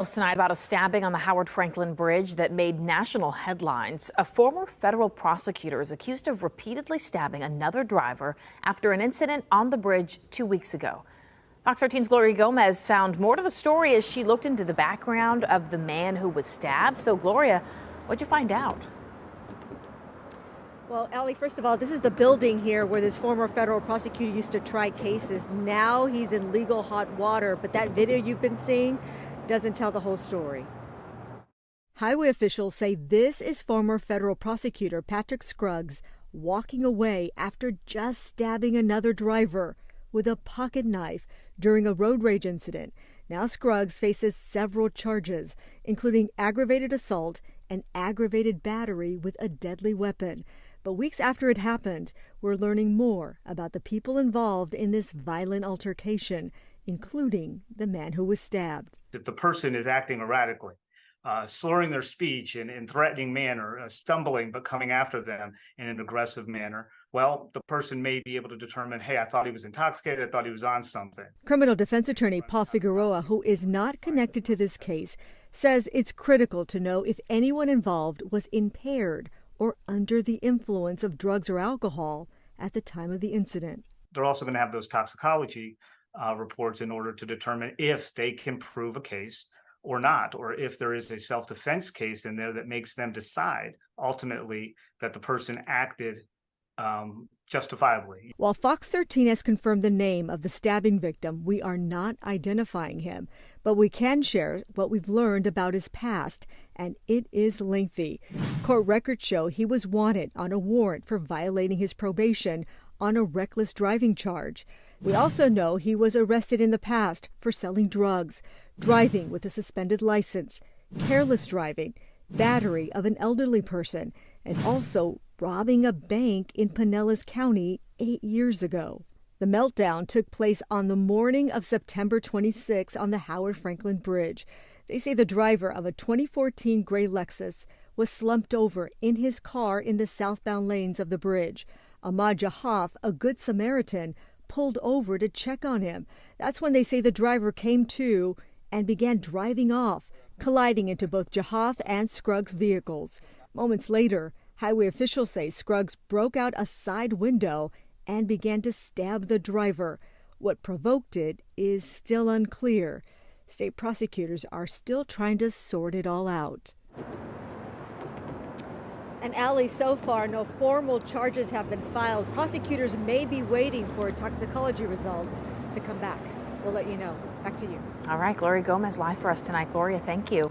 Tonight about a stabbing on the Howard Frankland Bridge that made national headlines. A former federal prosecutor is accused of repeatedly stabbing another driver after an incident on the bridge 2 weeks ago. Fox 13's Gloria Gomez found more to the story as she looked into the background of the man who was stabbed. So, Gloria, what'd you find out? Well, Allie, first of all, this is the building here where this former federal prosecutor used to try cases. Now he's in legal hot water, but that video you've been seeing doesn't tell the whole story. Highway officials say this is former federal prosecutor Patrick Scruggs walking away after just stabbing another driver with a pocket knife during a road rage incident. Now Scruggs faces several charges, including aggravated assault and aggravated battery with a deadly weapon. But weeks after it happened, we're learning more about the people involved in this violent altercation, including the man who was stabbed. If the person is acting erratically, slurring their speech in threatening manner, stumbling but coming after them in an aggressive manner, well, the person may be able to determine, hey, I thought he was intoxicated, I thought he was on something. Criminal defense attorney Paul Figueroa, who is not connected to this case, says it's critical to know if anyone involved was impaired or under the influence of drugs or alcohol at the time of the incident. They're also going to have those toxicology reports in order to determine if they can prove a case or not, or if there is a self-defense case in there that makes them decide ultimately that the person acted justifiably. While Fox 13 has confirmed the name of the stabbing victim, we are not identifying him, but we can share what we've learned about his past, and it is lengthy. Court records show he was wanted on a warrant for violating his probation on a reckless driving charge. We also know he was arrested in the past for selling drugs, driving with a suspended license, careless driving, battery of an elderly person, and also robbing a bank in Pinellas County 8 years ago. The meltdown took place on the morning of September 26 on the Howard Frankland Bridge. They say the driver of a 2014 gray Lexus was slumped over in his car in the southbound lanes of the bridge. Ahmad Jahaf, a good Samaritan, pulled over to check on him. That's when they say the driver came to and began driving off, colliding into both Jahaf and Scruggs' vehicles. Moments later, highway officials say Scruggs broke out a side window and began to stab the driver. What provoked it is still unclear. State prosecutors are still trying to sort it all out. And Allie, so far, no formal charges have been filed. Prosecutors may be waiting for toxicology results to come back. We'll let you know. Back to you. All right, Gloria Gomez live for us tonight. Gloria, thank you.